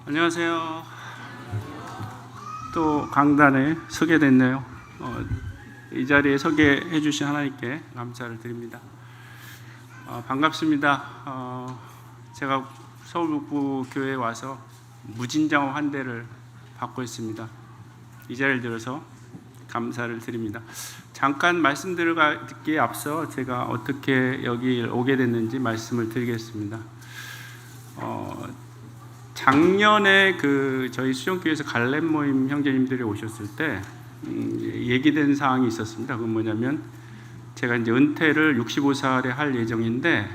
안녕하세요. 또 강단에 서게 됐네요. 이 자리에 서게 해주신 하나님께 감사를 드립니다. 반갑습니다. 제가 서울북부교회에 와서 무진장 환대를 받고 있습니다. 이 자리를 들어서 감사를 드립니다. 잠깐 말씀드리기에 앞서 제가 어떻게 여기 오게 됐는지 말씀을 드리겠습니다. 작년에 저희 수정교회에서 갈렙 모임 형제님들이 오셨을 때 얘기된 사항이 있었습니다. 그건 뭐냐면 제가 이제 은퇴를 65살에 할 예정인데,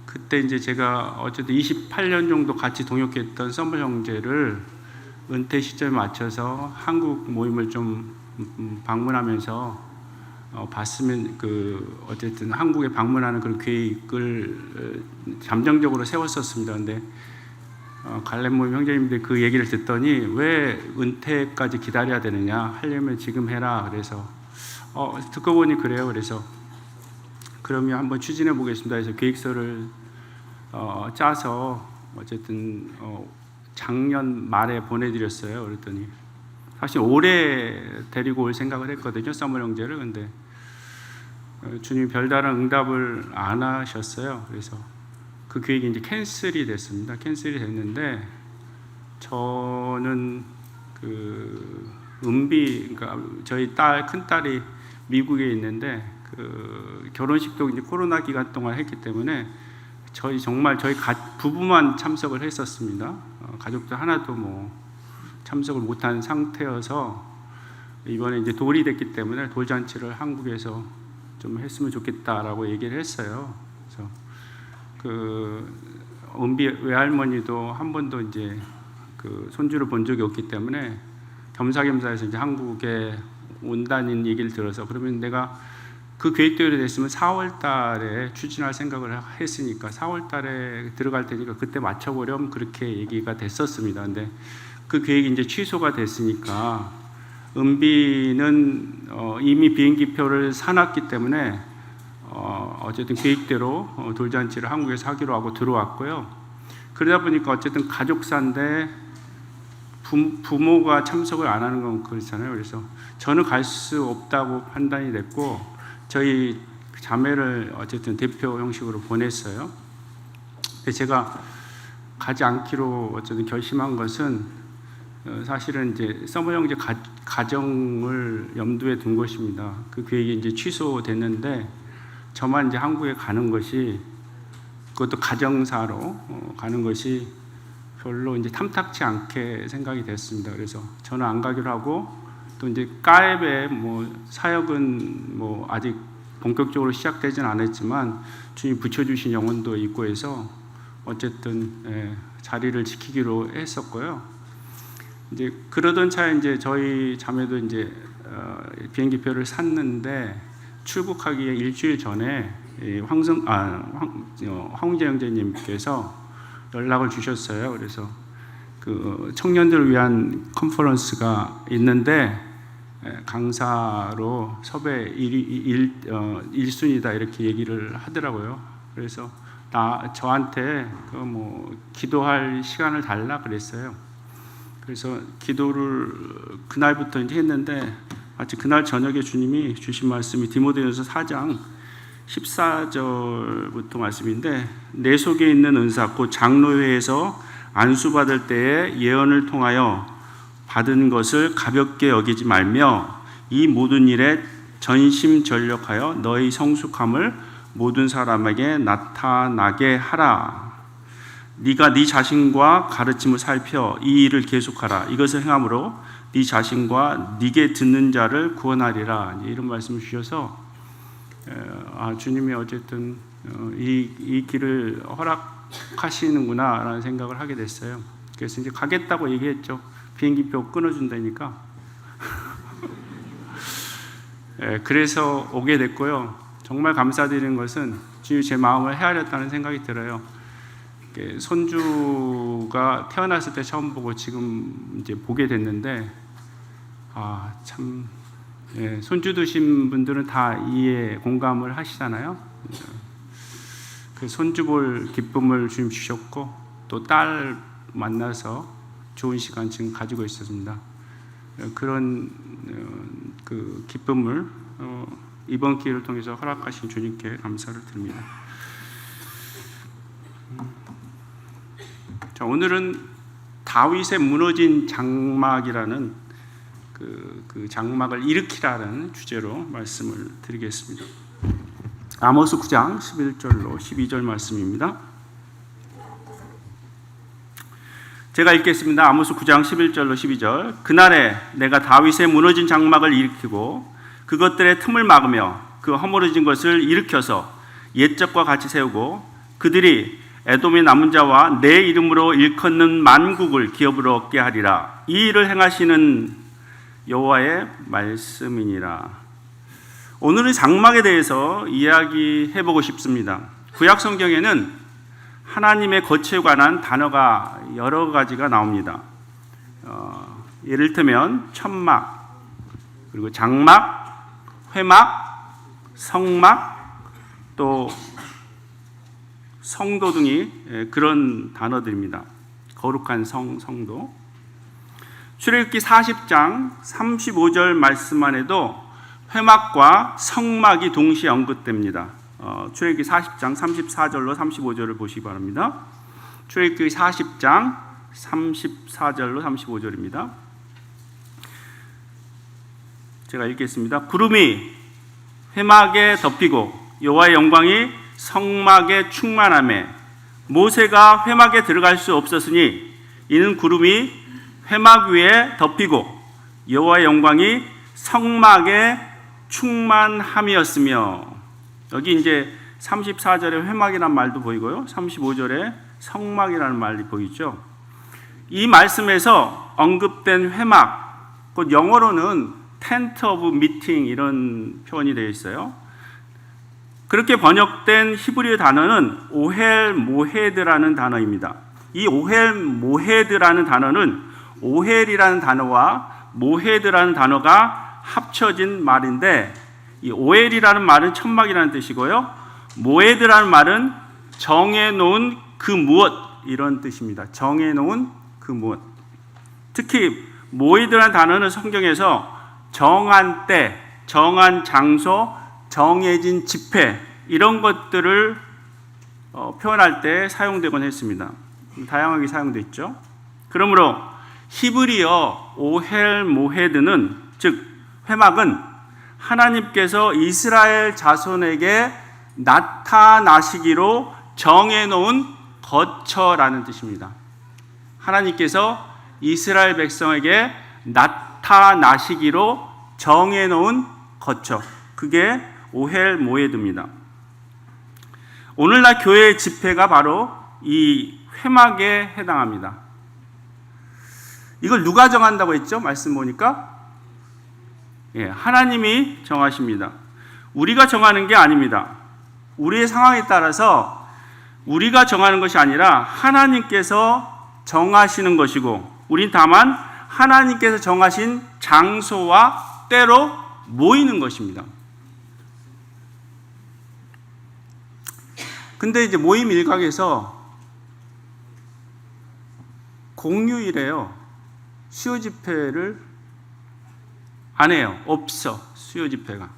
그때 이제 제가 어쨌든 28년 정도 같이 동역했던 썸머 형제를 은퇴 시점에 맞춰서 한국 모임을 좀 방문하면서 봤으면 어쨌든 한국에 방문하는 그런 계획을 잠정적으로 세웠었습니다. 근데 갈렙 모임 형제님들 그 얘기를 듣더니 왜 은퇴까지 기다려야 되느냐, 하려면 지금 해라. 그래서 듣고 보니 그래요. 그래서 그러면 한번 추진해 보겠습니다. 그래서 계획서를 짜서 어쨌든 작년 말에 보내드렸어요. 그랬더니 사실 올해 데리고 올 생각을 했거든요, 썸머 형제를. 근데 주님이 별다른 응답을 안 하셨어요. 그래서 그 계획이 이제 캔슬이 됐습니다. 캔슬이 됐는데, 저는 그러니까 저희 큰 딸이 미국에 있는데 결혼식도 이제 코로나 기간 동안 했기 때문에 저희 부부만 참석을 했었습니다. 가족들 하나도 참석을 못한 상태여서 이번에 이제 돌이 됐기 때문에 돌잔치를 한국에서 좀 했으면 좋겠다라고 얘기를 했어요. 그래서 은비 외할머니도 한 번도 이제 손주를 본 적이 없기 때문에 겸사겸사해서 이제 한국에 온다는 얘기를 들어서, 그러면 내가 그 계획대로 됐으면 4월 달에 추진할 생각을 했으니까 4월 달에 들어갈 테니까 그때 맞춰보렴, 그렇게 얘기가 됐었습니다. 근데 그 계획이 이제 취소가 됐으니까 은비는 이미 비행기표를 사놨기 때문에 어쨌든 계획대로 돌잔치를 한국에서 하기로 하고 들어왔고요. 그러다 보니까 어쨌든 가족사인데 부모가 참석을 안 하는 건 그렇잖아요. 그래서 저는 갈 수 없다고 판단이 됐고, 저희 자매를 어쨌든 대표 형식으로 보냈어요. 제가 가지 않기로 어쨌든 결심한 것은 사실은 이제 썸머 형제 가정을 염두에 둔 것입니다. 그 계획이 이제 취소됐는데 저만 이제 한국에 가는 것이, 그것도 가정사로 가는 것이 별로 이제 탐탁치 않게 생각이 됐습니다. 그래서 저는 안 가기로 하고, 또 이제 가입의 사역은 아직 본격적으로 시작되진 않았지만 주님 붙여주신 영혼도 있고 해서 어쨌든 자리를 지키기로 했었고요. 이제 그러던 차에 이제 저희 자매도 이제 비행기표를 샀는데 출국하기에 일주일 전에 황재 형제님께서 연락을 주셨어요. 그래서 청년들을 위한 컨퍼런스가 있는데 강사로 섭외 1순위다 이렇게 얘기를 하더라고요. 그래서 저한테 기도할 시간을 달라 그랬어요. 그래서 기도를 그날부터 이제 했는데, 마치 그날 저녁에 주님이 주신 말씀이 디모데전서 4장 14절부터 말씀인데, 내 속에 있는 은사 곧 장로회에서 안수받을 때에 예언을 통하여 받은 것을 가볍게 여기지 말며 이 모든 일에 전심전력하여 너의 성숙함을 모든 사람에게 나타나게 하라. 네가 네 자신과 가르침을 살펴 이 일을 계속하라. 이것을 행함으로 네 자신과 네게 듣는 자를 구원하리라. 이런 말씀을 주셔서 주님이 어쨌든 이 길을 허락하시는구나 라는 생각을 하게 됐어요. 그래서 이제 가겠다고 얘기했죠. 비행기표 끊어준다니까. 그래서 오게 됐고요. 정말 감사드리는 것은 주님이 제 마음을 헤아렸다는 생각이 들어요. 손주가 태어났을 때 처음 보고 지금 이제 보게 됐는데, 손주 두신 분들은 다 이해 공감을 하시잖아요. 그 손주 볼 기쁨을 주님 주셨고, 또 딸 만나서 좋은 시간 지금 가지고 있었습니다. 그런 그 기쁨을 이번 기회를 통해서 허락하신 주님께 감사를 드립니다. 자, 오늘은 다윗의 무너진 장막이라는 그 장막을 일으키라는 주제로 말씀을 드리겠습니다. 아모스 9장 11절로 12절 말씀입니다. 제가 읽겠습니다. 아모스 9장 11절로 12절. 그날에 내가 다윗의 무너진 장막을 일으키고 그것들의 틈을 막으며 그 허물어진 것을 일으켜서 옛적과 같이 세우고 그들이 에돔의 남은 자와 내 이름으로 일컫는 만국을 기업으로 얻게 하리라. 이 일을 행하시는 여호와의 말씀이니라. 오늘은 장막에 대해서 이야기해보고 싶습니다. 구약 성경에는 하나님의 거처에 관한 단어가 여러 가지가 나옵니다. 예를 들면 천막, 그리고 장막, 회막, 성막, 또 성도 등이 그런 단어들입니다. 거룩한 성도. 출애굽기 40장 35절 말씀만 해도 회막과 성막이 동시에 언급됩니다. 출애굽기 40장 34절로 35절을 보시기 바랍니다. 출애굽기 40장 34절로 35절입니다. 제가 읽겠습니다. 구름이 회막에 덮이고 여호와의 영광이 성막에 충만하매 모세가 회막에 들어갈 수 없었으니 이는 구름이 회막 위에 덮이고 여호와의 영광이 성막에 충만함이었으며, 여기 이제 34절에 회막이라는 말도 보이고요, 35절에 성막이라는 말이 보이죠. 이 말씀에서 언급된 회막, 곧 영어로는 텐트 오브 미팅 이런 표현이 되어 있어요. 그렇게 번역된 히브리어 단어는 오헬 모헤드라는 단어입니다. 이 오헬 모헤드라는 단어는 오헬이라는 단어와 모헤드라는 단어가 합쳐진 말인데, 이 오헬이라는 말은 천막이라는 뜻이고요, 모헤드라는 말은 정해놓은 그 무엇 이런 뜻입니다. 정해놓은 그 무엇. 특히 모헤드라는 단어는 성경에서 정한 때, 정한 장소, 정해진 집회 이런 것들을 표현할 때 사용되곤 했습니다. 다양하게 사용됐죠. 그러므로 히브리어 오헬 모헤드는, 즉 회막은 하나님께서 이스라엘 자손에게 나타나시기로 정해놓은 거처라는 뜻입니다. 하나님께서 이스라엘 백성에게 나타나시기로 정해놓은 거처, 그게 오헬 모헤드입니다. 오늘날 교회의 집회가 바로 이 회막에 해당합니다. 이걸 누가 정한다고 했죠? 말씀 보니까 하나님이 정하십니다. 우리가 정하는 게 아닙니다. 우리의 상황에 따라서 우리가 정하는 것이 아니라 하나님께서 정하시는 것이고, 우린 다만 하나님께서 정하신 장소와 때로 모이는 것입니다. 근데 이제 모임 일각에서 공휴일에요, 수요 집회를 안 해요. 없어, 수요 집회가.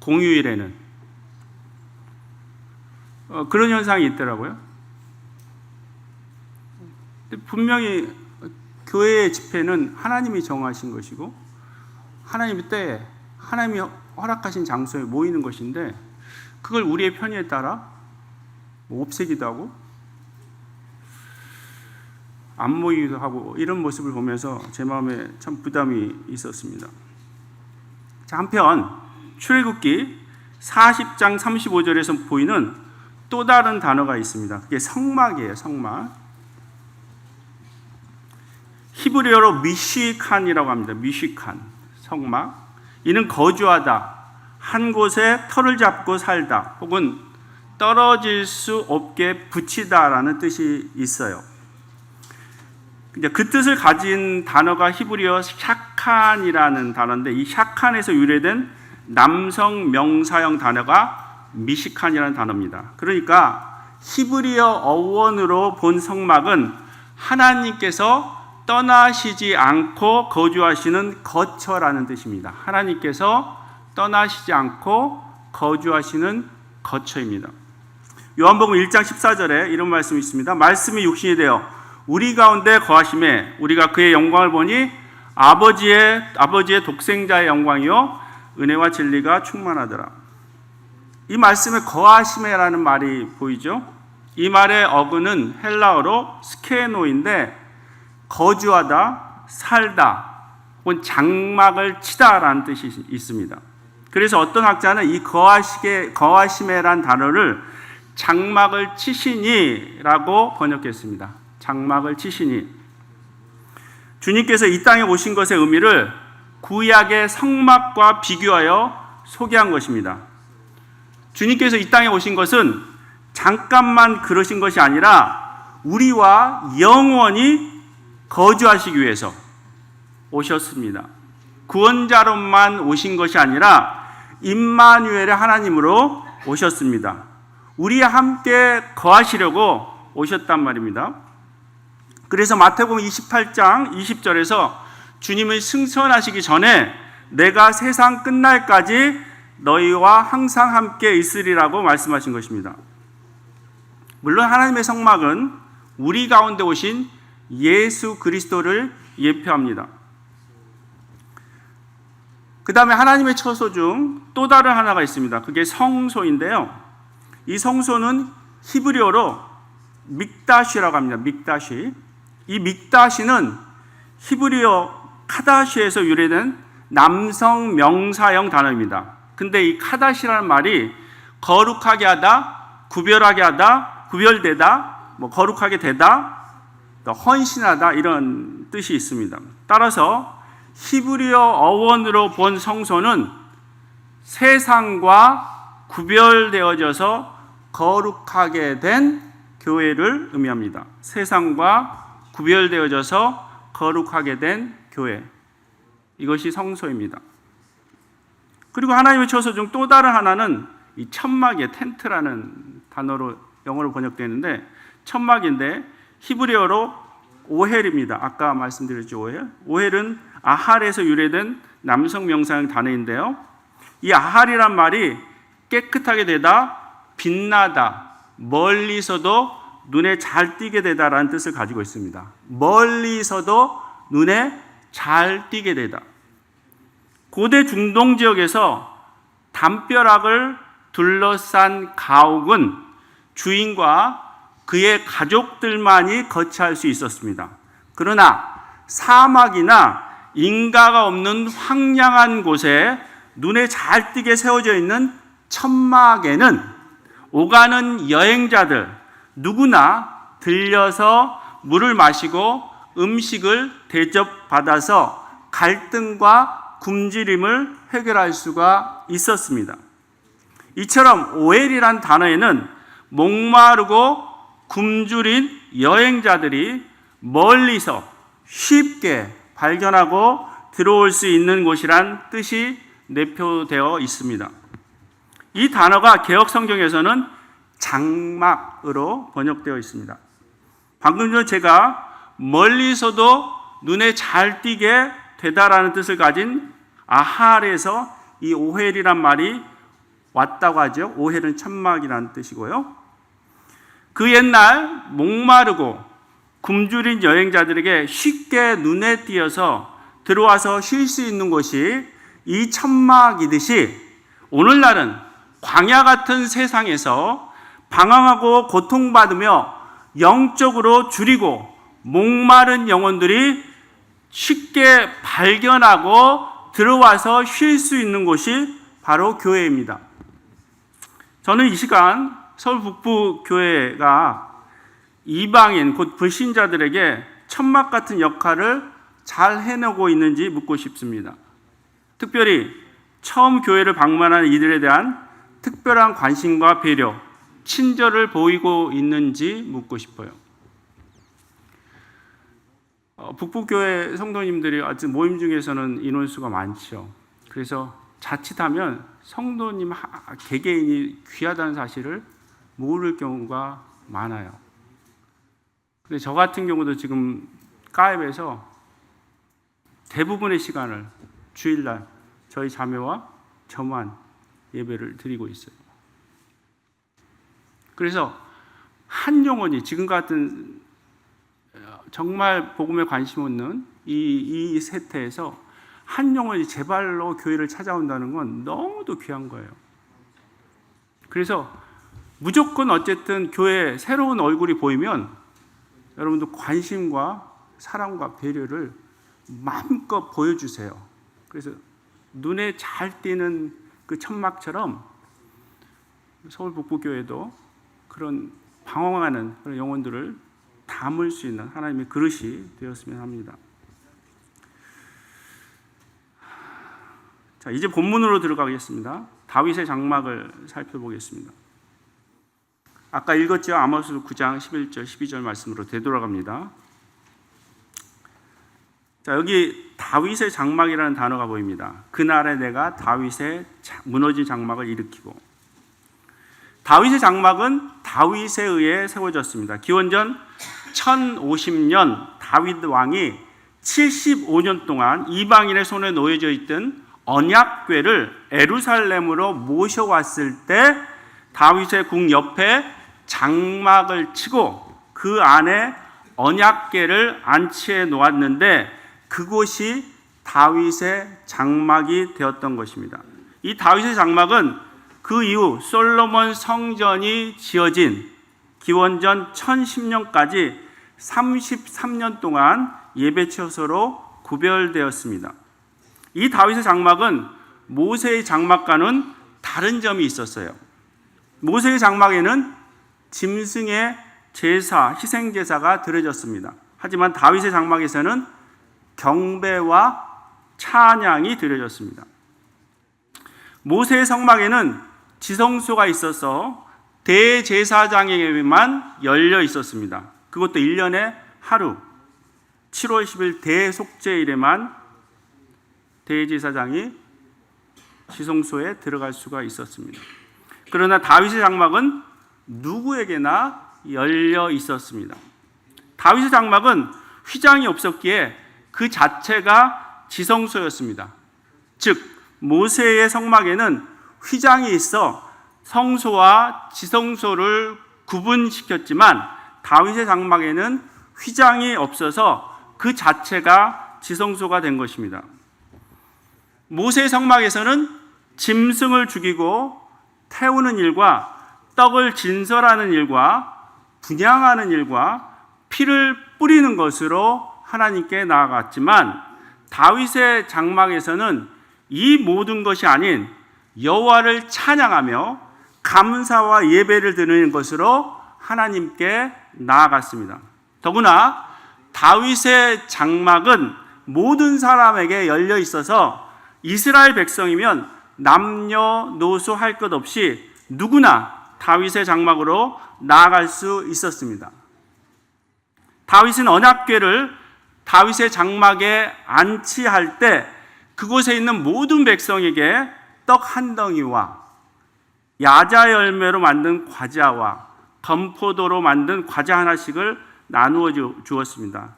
공휴일에는. 그런 현상이 있더라고요. 분명히 교회의 집회는 하나님이 정하신 것이고, 하나님의 때에, 하나님이 허락하신 장소에 모이는 것인데, 그걸 우리의 편의에 따라 없애기도 하고 안 모이기도 하고, 이런 모습을 보면서 제 마음에 참 부담이 있었습니다. 자, 한편 출애굽기 40장 35절에서 보이는 또 다른 단어가 있습니다. 그게 성막이에요. 성막. 히브리어로 미시칸이라고 합니다. 미시칸, 성막. 이는 거주하다, 한 곳에 터를 잡고 살다, 혹은 떨어질 수 없게 붙이다라는 뜻이 있어요. 그 뜻을 가진 단어가 히브리어 샤칸이라는 단어인데, 이 샤칸에서 유래된 남성 명사형 단어가 미시칸이라는 단어입니다. 그러니까 히브리어 어원으로 본 성막은 하나님께서 떠나시지 않고 거주하시는 거처라는 뜻입니다. 하나님께서 떠나시지 않고 거주하시는 거처입니다. 요한복음 1장 14절에 이런 말씀이 있습니다. 말씀이 육신이 되어 우리 가운데 거하심에 우리가 그의 영광을 보니 아버지의 독생자의 영광이요 은혜와 진리가 충만하더라. 이 말씀에 거하심에라는 말이 보이죠? 이 말의 어근은 헬라어로 스케노인데 거주하다, 살다, 혹은 장막을 치다라는 뜻이 있습니다. 그래서 어떤 학자는 이 거하심에란 단어를 장막을 치시니라고 번역했습니다. 장막을 치시니. 주님께서 이 땅에 오신 것의 의미를 구약의 성막과 비교하여 소개한 것입니다. 주님께서 이 땅에 오신 것은 잠깐만 그러신 것이 아니라 우리와 영원히 거주하시기 위해서 오셨습니다. 구원자로만 오신 것이 아니라 임마누엘의 하나님으로 오셨습니다. 우리와 함께 거하시려고 오셨단 말입니다. 그래서 마태복음 28장 20절에서 주님은 승천하시기 전에 내가 세상 끝날까지 너희와 항상 함께 있으리라고 말씀하신 것입니다. 물론 하나님의 성막은 우리 가운데 오신 예수 그리스도를 예표합니다. 그 다음에 하나님의 처소 중 또 다른 하나가 있습니다. 그게 성소인데요. 이 성소는 히브리어로 믹다시라고 합니다. 믹다시. 이 믹다시는 히브리어 카다시에서 유래된 남성 명사형 단어입니다. 근데 이 카다시라는 말이 거룩하게 하다, 구별하게 하다, 구별되다, 거룩하게 되다, 또 헌신하다 이런 뜻이 있습니다. 따라서 히브리어 어원으로 본 성소는 세상과 구별되어져서 거룩하게 된 교회를 의미합니다. 세상과 구별되어져서 거룩하게 된 교회. 이것이 성소입니다. 그리고 하나님의 처소 중 또 다른 하나는 이 천막의 텐트라는 단어로 영어로 번역되는데 천막인데 히브리어로 오헬입니다. 아까 말씀드렸죠, 오헬. 오헬은 아할에서 유래된 남성 명사형 단어인데요. 이 아할이란 말이 깨끗하게 되다, 빛나다, 멀리서도 눈에 잘 띄게 되다라는 뜻을 가지고 있습니다. 멀리서도 눈에 잘 띄게 되다. 고대 중동 지역에서 담벼락을 둘러싼 가옥은 주인과 그의 가족들만이 거처할 수 있었습니다. 그러나 사막이나 인가가 없는 황량한 곳에 눈에 잘 띄게 세워져 있는 천막에는 오가는 여행자들 누구나 들려서 물을 마시고 음식을 대접받아서 갈등과 굶주림을 해결할 수가 있었습니다. 이처럼 오헬이란 단어에는 목마르고 굶주린 여행자들이 멀리서 쉽게 발견하고 들어올 수 있는 곳이란 뜻이 내표되어 있습니다. 이 단어가 개역 성경에서는 장막으로 번역되어 있습니다. 방금 전 제가 멀리서도 눈에 잘 띄게 되다라는 뜻을 가진 아할에서 이 오헬이란 말이 왔다고 하죠. 오헬은 천막이라는 뜻이고요. 그 옛날 목마르고 굶주린 여행자들에게 쉽게 눈에 띄어서 들어와서 쉴 수 있는 곳이 이 천막이듯이 오늘날은 광야 같은 세상에서 방황하고 고통받으며 영적으로 줄이고 목마른 영혼들이 쉽게 발견하고 들어와서 쉴 수 있는 곳이 바로 교회입니다. 저는 이 시간 서울 북부교회가 이방인 곧 불신자들에게 천막 같은 역할을 잘 해내고 있는지 묻고 싶습니다. 특별히 처음 교회를 방문하는 이들에 대한 특별한 관심과 배려, 친절을 보이고 있는지 묻고 싶어요. 북부교회 성도님들이 아직 모임 중에서는 인원수가 많죠. 그래서 자칫하면 성도님 개개인이 귀하다는 사실을 모를 경우가 많아요. 근데 저 같은 경우도 지금 가입에서 대부분의 시간을 주일날 저희 자매와 저만 예배를 드리고 있어요. 그래서 한 영혼이 지금 같은 정말 복음에 관심 없는 이 세태에서 한 영혼이 제 발로 교회를 찾아온다는 건 너무도 귀한 거예요. 그래서 무조건 어쨌든 교회에 새로운 얼굴이 보이면 여러분도 관심과 사랑과 배려를 마음껏 보여주세요. 그래서 눈에 잘 띄는 그 천막처럼 서울 북부교회도 그런 방황하는 그런 영혼들을 담을 수 있는 하나님의 그릇이 되었으면 합니다. 자, 이제 본문으로 들어가겠습니다. 다윗의 장막을 살펴보겠습니다. 아까 읽었죠? 아모스 9장 11절 12절 말씀으로 되돌아갑니다. 자, 여기 다윗의 장막이라는 단어가 보입니다. 그날에 내가 다윗의 무너진 장막을 일으키고, 다윗의 장막은 다윗에 의해 세워졌습니다. 기원전 1050년 다윗 왕이 75년 동안 이방인의 손에 놓여져 있던 언약궤를 예루살렘으로 모셔왔을 때 다윗의 궁 옆에 장막을 치고 그 안에 언약궤를 안치해 놓았는데 그곳이 다윗의 장막이 되었던 것입니다. 이 다윗의 장막은 그 이후 솔로몬 성전이 지어진 기원전 1010년까지 33년 동안 예배 처소로 구별되었습니다. 이 다윗의 장막은 모세의 장막과는 다른 점이 있었어요. 모세의 장막에는 짐승의 제사, 희생제사가 드려졌습니다. 하지만 다윗의 장막에서는 경배와 찬양이 드려졌습니다. 모세의 성막에는 지성소가 있어서 대제사장에게만 열려 있었습니다. 그것도 1년에 하루 7월 10일 대속죄일에만 대제사장이 지성소에 들어갈 수가 있었습니다. 그러나 다윗의 장막은 누구에게나 열려 있었습니다. 다윗의 장막은 휘장이 없었기에 그 자체가 지성소였습니다. 즉 모세의 성막에는 휘장이 있어 성소와 지성소를 구분시켰지만 다윗의 장막에는 휘장이 없어서 그 자체가 지성소가 된 것입니다. 모세의 성막에서는 짐승을 죽이고 태우는 일과 떡을 진설하는 일과 분향하는 일과 피를 뿌리는 것으로 하나님께 나아갔지만 다윗의 장막에서는 이 모든 것이 아닌 여호와를 찬양하며 감사와 예배를 드리는 것으로 하나님께 나아갔습니다. 더구나 다윗의 장막은 모든 사람에게 열려 있어서 이스라엘 백성이면 남녀노소 할 것 없이 누구나 다윗의 장막으로 나아갈 수 있었습니다. 다윗은 언약궤를 다윗의 장막에 안치할 때 그곳에 있는 모든 백성에게 떡 한 덩이와 야자 열매로 만든 과자와 건포도로 만든 과자 하나씩을 나누어 주었습니다.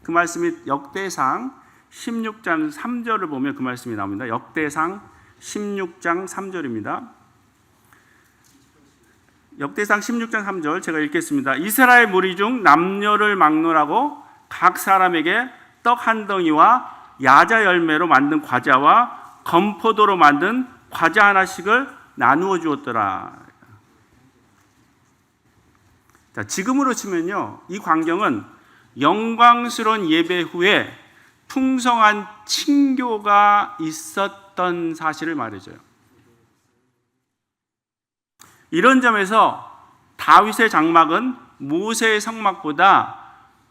그 말씀이 역대상 16장 3절을 보면 그 말씀이 나옵니다. 역대상 16장 3절입니다. 역대상 16장 3절 제가 읽겠습니다. 이스라엘 무리 중 남녀를 막론하고 각 사람에게 떡 한 덩이와 야자 열매로 만든 과자와 건포도로 만든 과자 하나씩을 나누어 주었더라. 자, 지금으로 치면요, 이 광경은 영광스러운 예배 후에 풍성한 친교가 있었던 사실을 말해줘요. 이런 점에서 다윗의 장막은 모세의 성막보다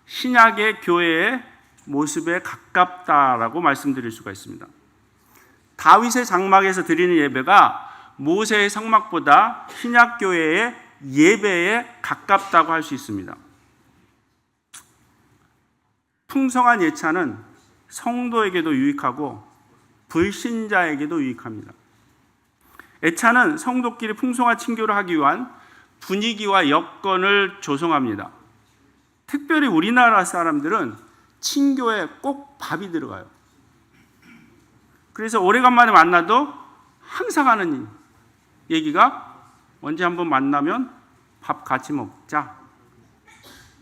신약의 교회의 모습에 가깝다라고 말씀드릴 수가 있습니다. 다윗의 장막에서 드리는 예배가 모세의 성막보다 신약 교회의 예배에 가깝다고 할 수 있습니다. 풍성한 예찬은 성도에게도 유익하고 불신자에게도 유익합니다. 예찬은 성도끼리 풍성한 친교를 하기 위한 분위기와 여건을 조성합니다. 특별히 우리나라 사람들은 친교에 꼭 밥이 들어가요. 그래서 오래간만에 만나도 항상 하는 얘기가 언제 한번 만나면 밥 같이 먹자.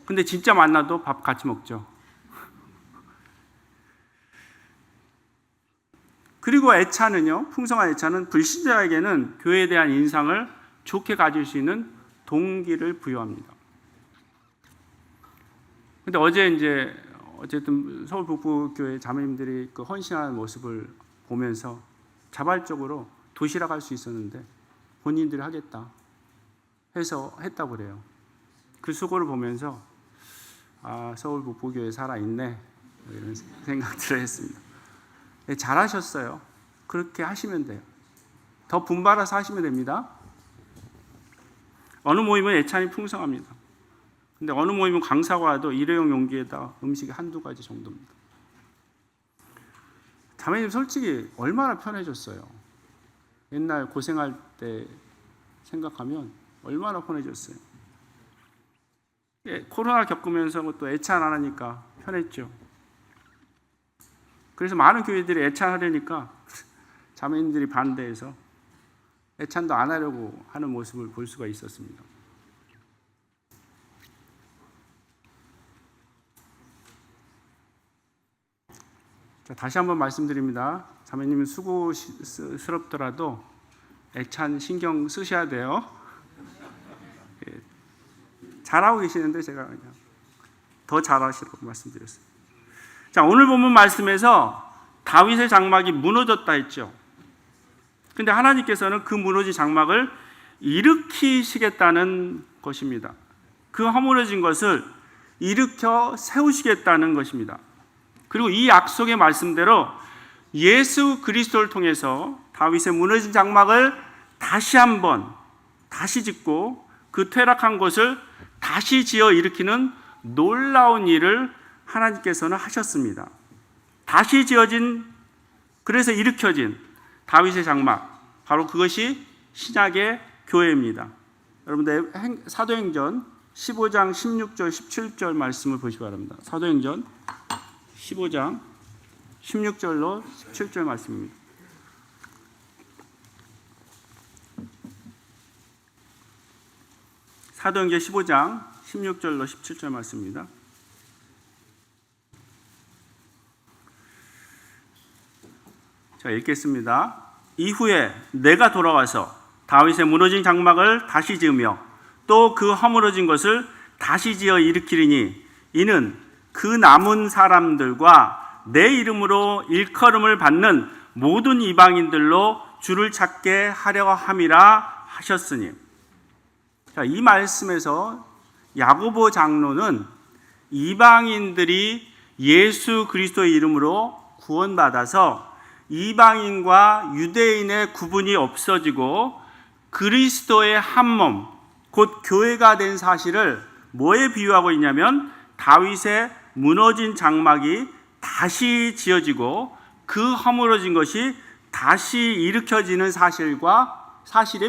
근데 진짜 만나도 밥 같이 먹죠. 그리고 애차는요, 풍성한 애차는 불신자에게는 교회에 대한 인상을 좋게 가질 수 있는 동기를 부여합니다. 근데 어쨌든 서울 북부교회 자매님들이 그 헌신하는 모습을 보면서 자발적으로 도시락 할 수 있었는데 본인들이 하겠다 해서 했다고 그래요. 그 수고를 보면서 서울 북부교회 살아있네 이런 생각들을 했습니다. 네, 잘하셨어요. 그렇게 하시면 돼요. 더 분발해서 하시면 됩니다. 어느 모임은 애찬이 풍성합니다. 근데 어느 모임은 강사가 와도 일회용 용기에다 음식이 한두 가지 정도입니다. 자매님 솔직히 얼마나 편해졌어요. 옛날 고생할 때 생각하면 얼마나 편해졌어요. 코로나 겪으면서 또 애찬 안 하니까 편했죠. 그래서 많은 교회들이 애찬하려니까 자매님들이 반대해서 애찬도 안 하려고 하는 모습을 볼 수가 있었습니다. 자, 다시 한번 말씀드립니다. 자매님은 수고스럽더라도 애찬 신경 쓰셔야 돼요. 잘하고 계시는데 제가 그냥 더 잘하시라고 말씀드렸어요. 자, 오늘 본문 말씀에서 다윗의 장막이 무너졌다 했죠. 근데 하나님께서는 그 무너진 장막을 일으키시겠다는 것입니다. 그 허물어진 것을 일으켜 세우시겠다는 것입니다. 그리고 이 약속의 말씀대로 예수 그리스도를 통해서 다윗의 무너진 장막을 다시 짓고 그 퇴락한 곳을 다시 지어 일으키는 놀라운 일을 하나님께서는 하셨습니다. 다시 그래서 일으켜진 다윗의 장막, 바로 그것이 신약의 교회입니다. 여러분들 사도행전 15장 16절 17절 말씀을 보시기 바랍니다. 사도행전 15장 16절로 17절 말씀입니다. 사도행전 15장 16절로 17절 말씀입니다. 자, 읽겠습니다. 이후에 내가 돌아와서 다윗의 무너진 장막을 다시 지으며 또 그 허물어진 것을 다시 지어 일으키리니 이는 그 남은 사람들과 내 이름으로 일컬음을 받는 모든 이방인들로 주를 찾게 하려 함이라 하셨으니. 자, 이 말씀에서 야고보 장로는 이방인들이 예수 그리스도의 이름으로 구원받아서 이방인과 유대인의 구분이 없어지고 그리스도의 한 몸, 곧 교회가 된 사실을 뭐에 비유하고 있냐면 다윗의 무너진 장막이 다시 지어지고 그 허물어진 것이 다시 일으켜지는 사실에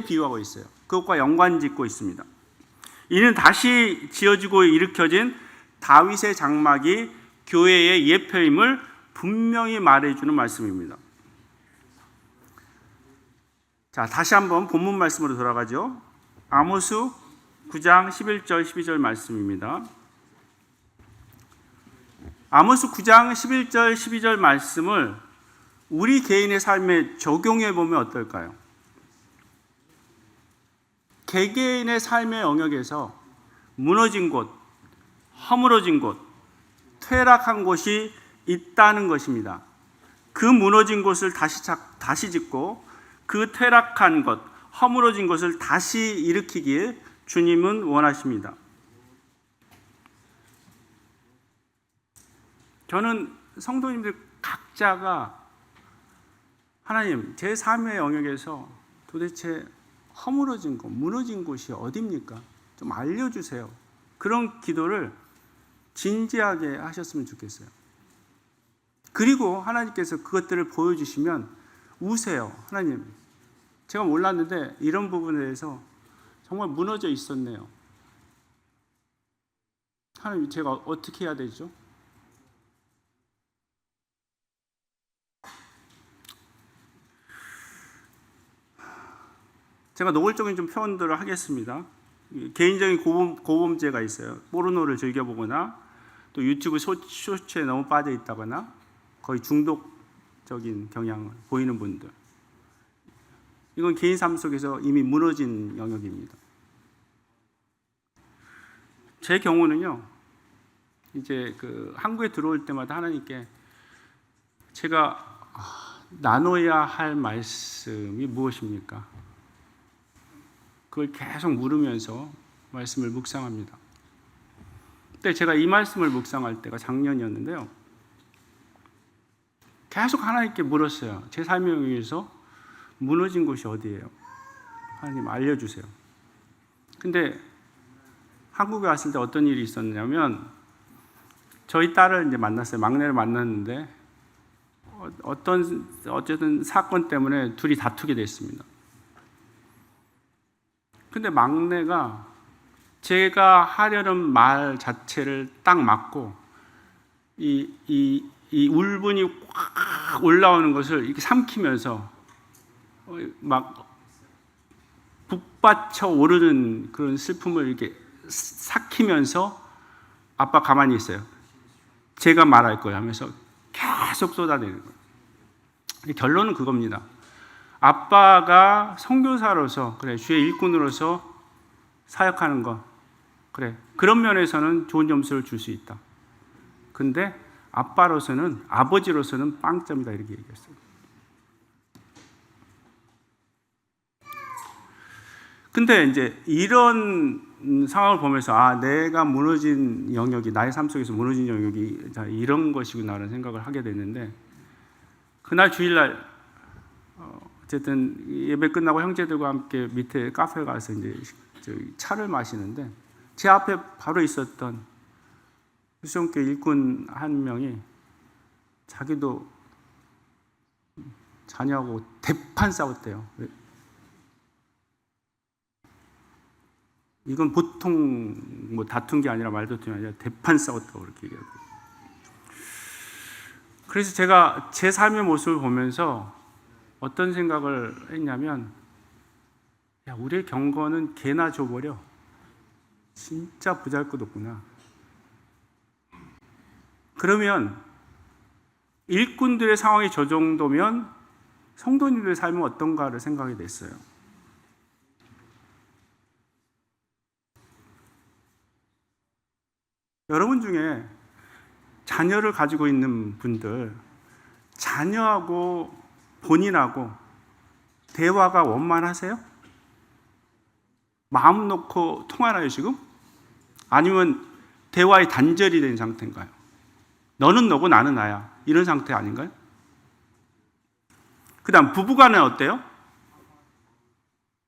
비유하고 있어요. 그것과 연관짓고 있습니다. 이는 다시 지어지고 일으켜진 다윗의 장막이 교회의 예표임을 분명히 말해주는 말씀입니다. 자, 다시 한번 본문 말씀으로 돌아가죠. 아모스 9장 11절 12절 말씀입니다. 아모스 9장 11절 12절 말씀을 우리 개인의 삶에 적용해 보면 어떨까요? 개개인의 삶의 영역에서 무너진 곳, 허물어진 곳, 퇴락한 곳이 있다는 것입니다. 그 무너진 곳을 다시 짓고 그 퇴락한 것, 허물어진 것을 다시 일으키길 주님은 원하십니다. 저는 성도님들 각자가 하나님, 제 삶의 영역에서 도대체 허물어진 곳, 무너진 곳이 어디입니까? 좀 알려주세요. 그런 기도를 진지하게 하셨으면 좋겠어요. 그리고 하나님께서 그것들을 보여주시면 우세요. 하나님, 제가 몰랐는데 이런 부분에 대해서 정말 무너져 있었네요. 하나님, 제가 어떻게 해야 되죠? 제가 노골적인 좀 표현들을 하겠습니다. 개인적인 고범죄가 있어요. 포르노를 즐겨보거나 또 유튜브 쇼츠에 너무 빠져 있다거나 거의 중독적인 경향을 보이는 분들, 이건 개인 삶 속에서 이미 무너진 영역입니다. 제 경우는요, 이제 한국에 들어올 때마다 하나님께 제가 나눠야 할 말씀이 무엇입니까? 그걸 계속 물으면서 말씀을 묵상합니다. 그때 제가 이 말씀을 묵상할 때가 작년이었는데요, 계속 하나님께 물었어요. 제 삶을 위해서 무너진 곳이 어디예요? 하나님 알려주세요. 근데 한국에 왔을 때 어떤 일이 있었냐면, 저희 딸을 이제 만났어요. 막내를 만났는데 어쨌든 사건 때문에 둘이 다투게 됐습니다. 근데 막내가 제가 하려는 말 자체를 딱 맞고 이 울분이 확 올라오는 것을 이렇게 삼키면서 막 북받쳐 오르는 그런 슬픔을 이렇게 삭히면서 아빠 가만히 있어요. 제가 말할 거예요 하면서 계속 쏟아내는 거예요. 결론은 그겁니다. 아빠가 선교사로서, 그래, 주의 일꾼으로서 사역하는 것, 그래, 그런 면에서는 좋은 점수를 줄 수 있다. 근데 아버지로서는 빵점이다, 이렇게 얘기했어요. 근데 이제 이런 상황을 보면서 내가 무너진 영역이, 나의 삶 속에서 무너진 영역이 이런 것이구나라는 생각을 하게 됐는데, 그날 주일날 어쨌든 예배 끝나고 형제들과 함께 밑에 카페에 가서 이제 차를 마시는데, 제 앞에 바로 있었던 수sion교 일꾼 한 명이 자기도 자녀하고 대판 싸웠대요. 이건 보통 다툰 게 아니라 말다툼이 아니라 대판 싸웠다고 그렇게 얘기하고. 그래서 제가 제 삶의 모습을 보면서 어떤 생각을 했냐면, 야, 우리의 경건은 개나 줘버려. 진짜 보잘것없구나. 그러면 일꾼들의 상황이 저 정도면 성도님들의 삶은 어떤가를 생각이 됐어요. 여러분 중에 자녀를 가지고 있는 분들, 자녀하고 본인하고 대화가 원만하세요? 마음 놓고 통하나요 지금? 아니면 대화의 단절이 된 상태인가요? 너는 너고 나는 나야, 이런 상태 아닌가요? 그 다음 부부간에 어때요?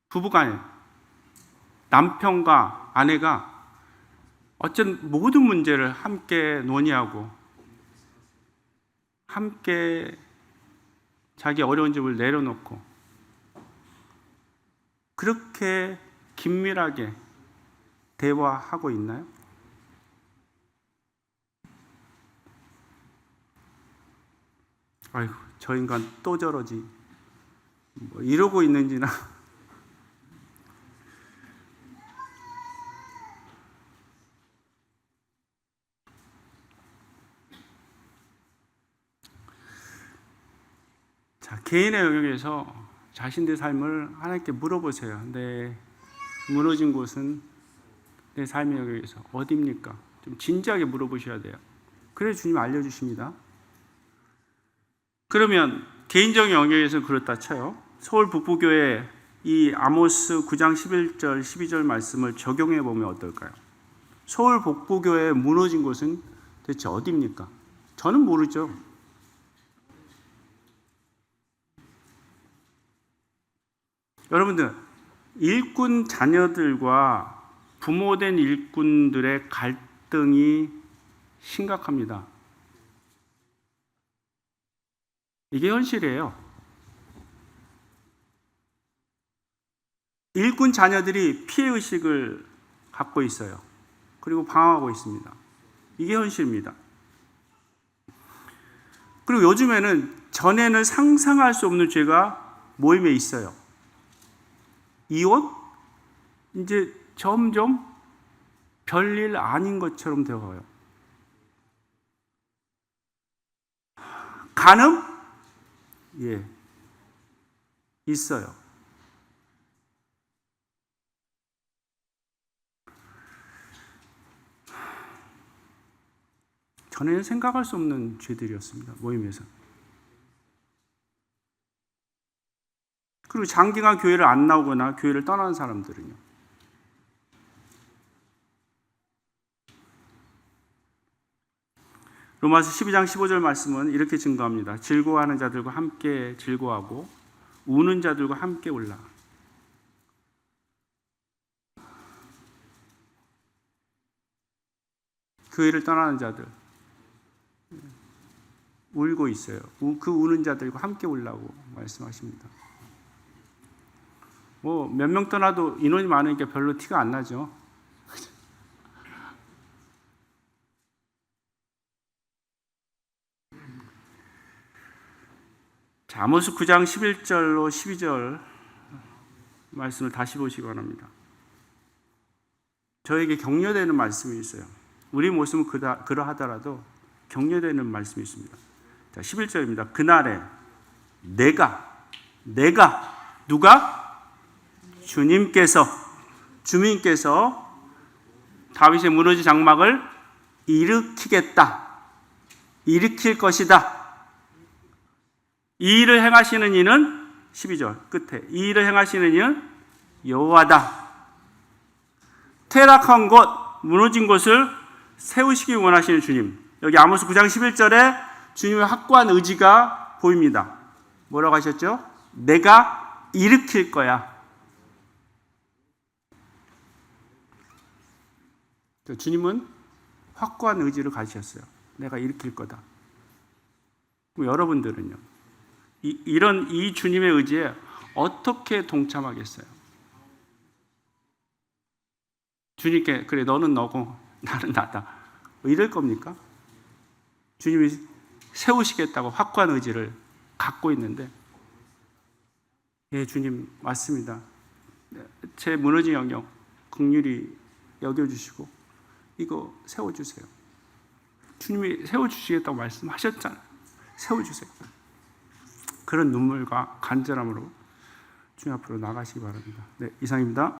부부간에 남편과 아내가 어쨌든 모든 문제를 함께 논의하고 함께 자기 어려운 점을 내려놓고 그렇게 긴밀하게 대화하고 있나요? 아이고, 저 인간 또 저러지, 이러고 있는지나. 자, 개인의 영역에서 자신의 삶을 하나님께 물어보세요. 내 무너진 곳은 내 삶의 영역에서 어디입니까? 좀 진지하게 물어보셔야 돼요. 그래 주님 알려주십니다. 그러면 개인적 영역에서 그렇다 쳐요. 서울 북부교회 이 아모스 9장 11절 12절 말씀을 적용해 보면 어떨까요? 서울 북부교회에 무너진 곳은 대체 어디입니까? 저는 모르죠. 여러분들, 일꾼 자녀들과 부모된 일꾼들의 갈등이 심각합니다. 이게 현실이에요. 일꾼 자녀들이 피해의식을 갖고 있어요. 그리고 방황하고 있습니다. 이게 현실입니다. 그리고 요즘에는 전에는 상상할 수 없는 죄가 모임에 있어요. 이혼? 이제 점점 별일 아닌 것처럼 되어가요. 간음? 예, 있어요. 전에는 생각할 수 없는 죄들이었습니다. 모임에서. 그리고 장기간 교회를 안 나오거나 교회를 떠나는 사람들은요. 로마서 12장 15절 말씀은 이렇게 증거합니다. 즐거워하는 자들과 함께 즐거워하고 우는 자들과 함께 울라. 교회를 떠나는 자들 울고 있어요. 그 우는 자들과 함께 울라고 말씀하십니다. 뭐 몇 명 떠나도 인원이 많으니까 별로 티가 안 나죠. 자, 아모스 9장 11절로 12절 말씀을 다시 보시기 바랍니다. 저에게 격려되는 말씀이 있어요. 우리 모습은 그러하더라도 격려되는 말씀이 있습니다. 자, 11절입니다. 그날에 내가 누가? 주님께서 다윗의 무너진 장막을 일으킬 것이다. 이 일을 행하시는 이는 12절 끝에 이 일을 행하시는 이는 여호와다. 퇴락한 곳, 무너진 곳을 세우시기 원하시는 주님. 여기 아모스 9장 11절에 주님의 확고한 의지가 보입니다. 뭐라고 하셨죠? 내가 일으킬 거야. 주님은 확고한 의지를 가지셨어요. 내가 일으킬 거다. 여러분들은요? 이 주님의 의지에 어떻게 동참하겠어요? 주님께 그래 너는 너고 나는 나다 이럴 겁니까? 주님이 세우시겠다고 확고한 의지를 갖고 있는데 예 주님 맞습니다. 제 무너진 영역 긍휼히 여겨주시고 이거 세워주세요. 주님이 세워주시겠다고 말씀하셨잖아요. 세워주세요. 그런 눈물과 간절함으로 주님 앞으로 나가시기 바랍니다. 네, 이상입니다.